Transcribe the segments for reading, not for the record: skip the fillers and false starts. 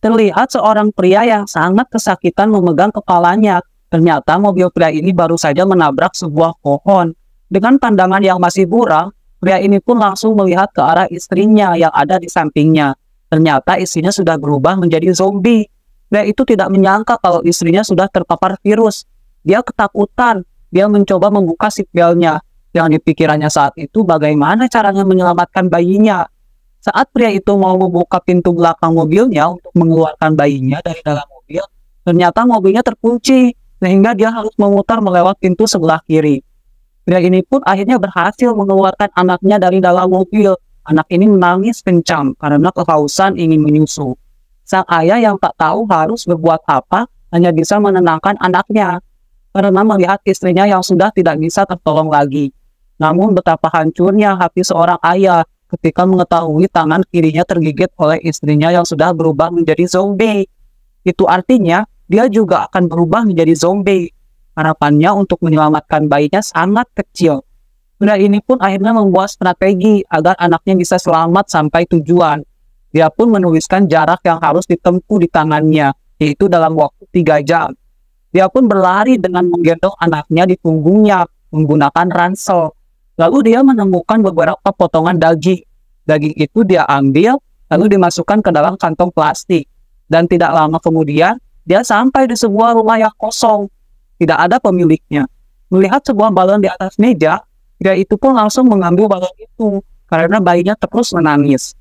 Terlihat seorang pria yang sangat kesakitan memegang kepalanya. Ternyata mobil pria ini baru saja menabrak sebuah pohon. Dengan pandangan yang masih buram, pria ini pun langsung melihat ke arah istrinya yang ada di sampingnya. Ternyata istrinya sudah berubah menjadi zombie. Pria itu tidak menyangka kalau istrinya sudah terpapar virus. Dia ketakutan. Dia mencoba membuka sipilnya. Yang dipikirannya saat itu bagaimana caranya menyelamatkan bayinya. Saat pria itu mau membuka pintu belakang mobilnya untuk mengeluarkan bayinya dari dalam mobil, ternyata mobilnya terkunci, sehingga dia harus memutar melewat pintu sebelah kiri. Pria ini pun akhirnya berhasil mengeluarkan anaknya dari dalam mobil. Anak ini menangis kencang karena kehausan ingin menyusu. Sang ayah yang tak tahu harus berbuat apa, hanya bisa menenangkan anaknya, karena melihat istrinya yang sudah tidak bisa tertolong lagi. Namun betapa hancurnya hati seorang ayah ketika mengetahui tangan kirinya tergigit oleh istrinya yang sudah berubah menjadi zombie. Itu artinya dia juga akan berubah menjadi zombie. Harapannya untuk menyelamatkan bayinya sangat kecil. Pria ini pun akhirnya membuat strategi agar anaknya bisa selamat sampai tujuan. Dia pun menuliskan jarak yang harus ditempuh di tangannya, yaitu dalam waktu 3 jam. Dia pun berlari dengan menggendong anaknya di punggungnya menggunakan ransel. Lalu dia menemukan beberapa potongan daging. Daging itu dia ambil, lalu dimasukkan ke dalam kantong plastik. Dan tidak lama kemudian, dia sampai di sebuah rumah yang kosong. Tidak ada pemiliknya. Melihat sebuah balon di atas meja, pria itu pun langsung mengambil balon itu, karena bayinya terus menangis.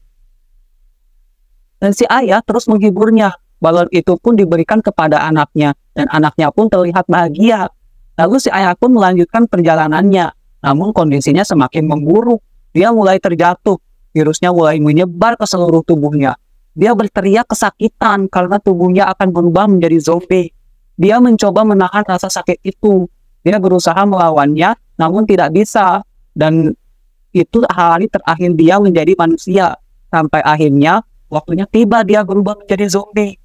Dan si ayah terus menghiburnya. Balon itu pun diberikan kepada anaknya, dan anaknya pun terlihat bahagia. Lalu si ayah pun melanjutkan perjalanannya. Namun kondisinya semakin memburuk. Dia mulai terjatuh. Virusnya mulai menyebar ke seluruh tubuhnya. Dia berteriak kesakitan karena tubuhnya akan berubah menjadi zombie. Dia mencoba menahan rasa sakit itu. Dia berusaha melawannya, namun tidak bisa. Dan itu hari terakhir dia menjadi manusia. Sampai akhirnya, waktunya tiba dia berubah menjadi zombie.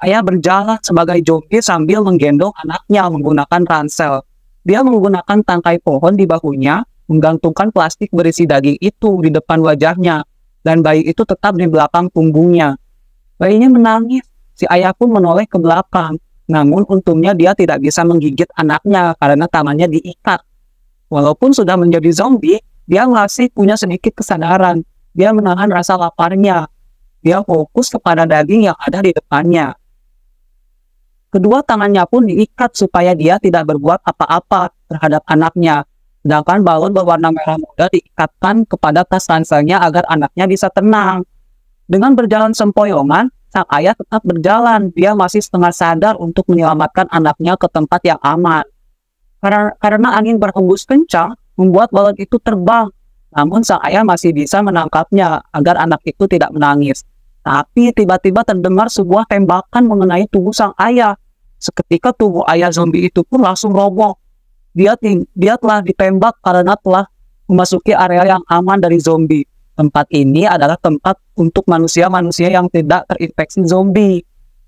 Ayah berjalan sebagai zombie sambil menggendong anaknya menggunakan ransel. Dia menggunakan tangkai pohon di bahunya, menggantungkan plastik berisi daging itu di depan wajahnya, dan bayi itu tetap di belakang punggungnya. Bayinya menangis, si ayah pun menoleh ke belakang, namun untungnya dia tidak bisa menggigit anaknya karena tangannya diikat. Walaupun sudah menjadi zombie, dia masih punya sedikit kesadaran. Dia menahan rasa laparnya. Dia fokus kepada daging yang ada di depannya. Kedua tangannya pun diikat supaya dia tidak berbuat apa-apa terhadap anaknya. Sedangkan balon berwarna merah muda diikatkan kepada tas ranselnya agar anaknya bisa tenang. Dengan berjalan sempoyongan, sang ayah tetap berjalan. Dia masih setengah sadar untuk menyelamatkan anaknya ke tempat yang aman. Karena angin berhembus kencang, membuat balon itu terbang. Namun sang ayah masih bisa menangkapnya agar anak itu tidak menangis. Tapi tiba-tiba terdengar sebuah tembakan mengenai tubuh sang ayah. Seketika tubuh ayah zombie itu pun langsung roboh. Dia telah ditembak karena telah memasuki area yang aman dari zombie. Tempat ini adalah tempat untuk manusia-manusia yang tidak terinfeksi zombie.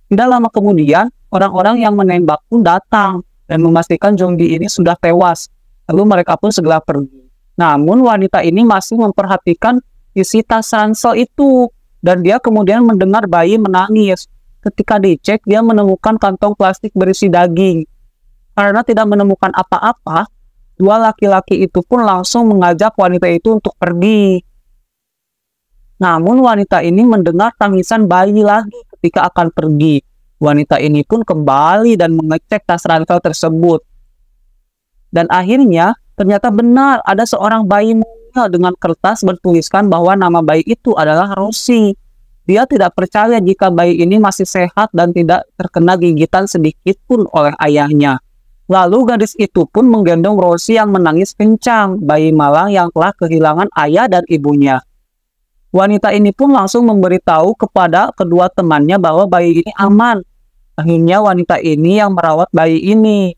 Tidak lama kemudian, orang-orang yang menembak pun datang dan memastikan zombie ini sudah tewas. Lalu mereka pun segera pergi. Namun wanita ini masih memperhatikan isi tas ransel itu. Dan dia kemudian mendengar bayi menangis. Ketika dicek, dia menemukan kantong plastik berisi daging. Karena tidak menemukan apa-apa, dua laki-laki itu pun langsung mengajak wanita itu untuk pergi. Namun wanita ini mendengar tangisan bayi lagi ketika akan pergi. Wanita ini pun kembali dan mengecek tas ransel tersebut. Dan akhirnya, ternyata benar ada seorang bayi dengan kertas bertuliskan bahwa nama bayi itu adalah Rosie. Dia tidak percaya jika bayi ini masih sehat dan tidak terkena gigitan sedikit pun oleh ayahnya. Lalu gadis itu pun menggendong Rosie yang menangis kencang, bayi malang yang telah kehilangan ayah dan ibunya. Wanita ini pun langsung memberitahu kepada kedua temannya bahwa bayi ini aman. Akhirnya wanita ini yang merawat bayi ini.